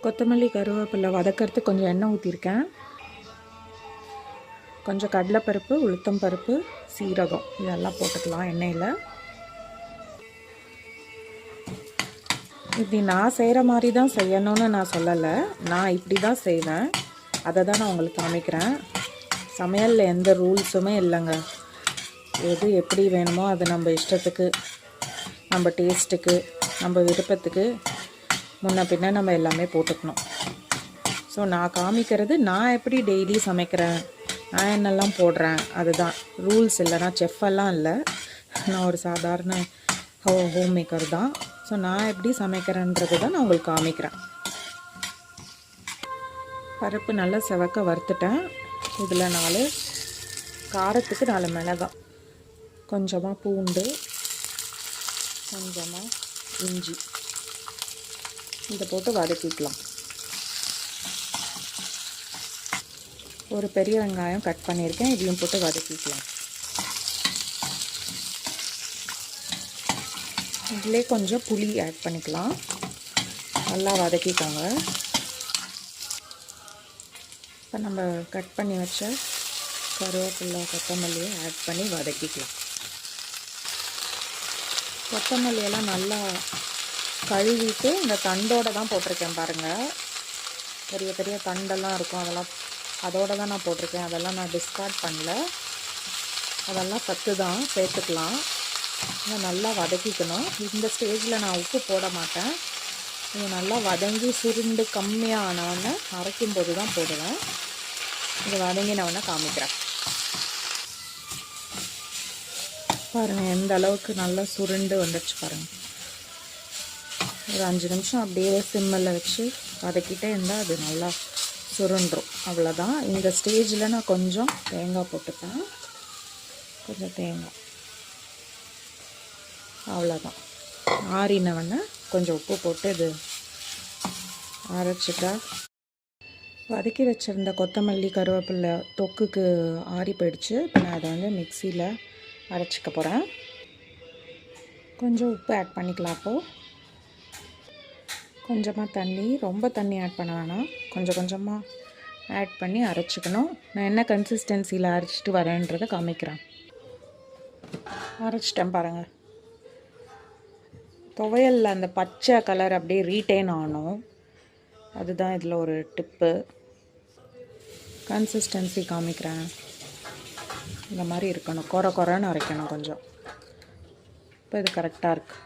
கொத்தமல்லி கருவேப்பிலை வதக்கிறதுக்கு கொஞ்சம் எண்ணெய் ஊற்றிருக்கேன். கொஞ்சம் கடலைப்பருப்பு, உளுத்தம் பருப்பு, சீரகம் இதெல்லாம் போட்டுக்கலாம் எண்ணெயில். இப்படி நான் செய்கிற மாதிரி தான் செய்யணும்னு நான் சொல்லலை. நான் இப்படி தான் செய்வேன். அதை தான் நான் உங்களுக்கு காமிக்கிறேன். சமையலில் எந்த ரூல்ஸுமே இல்லைங்க. எது எப்படி வேணுமோ அது நம்ம இஷ்டத்துக்கு, நம்ம டேஸ்ட்டுக்கு, நம்ம விருப்பத்துக்கு முன்ன பின்ன நம்ம எல்லாமே போட்டுக்கணும். ஸோ நான் காமிக்கிறது நான் எப்படி டெய்லி சமைக்கிறேன், நான் என்னெல்லாம் போடுறேன், அதுதான் ரூல்ஸ் இல்லை. நான் செஃப்பெல்லாம் இல்லை, நான் ஒரு சாதாரண ஹோம் மேக்கர் தான். ஸோ நான் எப்படி சமைக்கிறேன்றது தான் நான் உங்களுக்கு காமிக்கிறேன். பருப்பு நல்லா செவக்க வறுத்துட்டேன். இதில் 4 காரத்துக்கு 4 மிளகாய், கொஞ்சமாக பூண்டு, கொஞ்சமாக இஞ்சி இதை போட்டு வதக்கிக்கலாம். ஒரு பெரிய வெங்காயம் கட் பண்ணியிருக்கேன், இதையும் போட்டு வதக்கிக்கலாம். இதிலே கொஞ்சம் புளி ஆட் பண்ணிக்கலாம். நல்லா வதக்கிக்கோங்க. இப்போ நம்ம கட் பண்ணி வச்ச கருவேப்பிலை கொத்தமல்லியை ஆட் பண்ணி வதக்கிக்கலாம். கொத்தமல்லியெல்லாம் நல்லா கழுவிட்டு இந்த தண்டோடு தான் போட்டிருக்கேன் பாருங்கள். பெரிய பெரிய தண்டெல்லாம் இருக்கும், அதோடு தான் நான் போட்டிருக்கேன். அதெல்லாம் நான் டிஸ்கார்ட் பண்ணல. அதெல்லாம் சத்து தான், சேர்த்துக்கலாம். இதை நல்லா வதக்கிக்கணும். இந்த ஸ்டேஜில் நான் உப்பு போட மாட்டேன். இது நல்லா வதங்கி சுருண்டு கம்மியாக ஆனவொடனே அரைக்கும் போது தான் போடுவேன். இது வதங்கினவொடனே காமிக்கிறேன். பாருங்கள் எந்த அளவுக்கு நல்லா சுருண்டு வந்துடுச்சு பாருங்கள். ஒரு 5 நிமிஷம் அப்படியே சிம்மில் வச்சு வதக்கிட்டே இருந்தால் அது நல்லா சுருண்டுரும். அவ்வளோதான். இந்த ஸ்டேஜில் நான் கொஞ்சம் தேங்காய் போட்டுப்பேன். கொஞ்சம் தேங்காய், அவ்வளோதான். ஆறினவொடனே கொஞ்சம் உப்பு போட்டு இது அரைச்சிட்டா வதக்கி வச்சுருந்த கொத்தமல்லி கருவேப்பிலை தொக்குக்கு ஆறி போயிடுச்சு. இப்போ நான் அதை வந்து மிக்சியில் அரைச்சிக்க போகிறேன். கொஞ்சம் உப்பு ஆட் பண்ணிக்கலாம். அப்போது கொஞ்சமாக தண்ணி, ரொம்ப தண்ணி ஆட் பண்ண வேணாம், கொஞ்சம் கொஞ்சமாக ஆட் பண்ணி அரைச்சிக்கணும். நான் என்ன கன்சிஸ்டன்சியில் அரைச்சிட்டு வரேன்றதை காமிக்கிறேன். அரைச்சிட்டேன் பாருங்கள். துவையலில் அந்த பச்சை கலர் அப்படியே ரீட்டைன் ஆகணும், அதுதான் இதில் ஒரு டிப்பு. கன்சிஸ்டன்சி காமிக்கிறேன். இந்த மாதிரி இருக்கணும், குறை குறைன்னு அரைக்கணும் கொஞ்சம். இப்போ இது கரெக்டாக இருக்குது.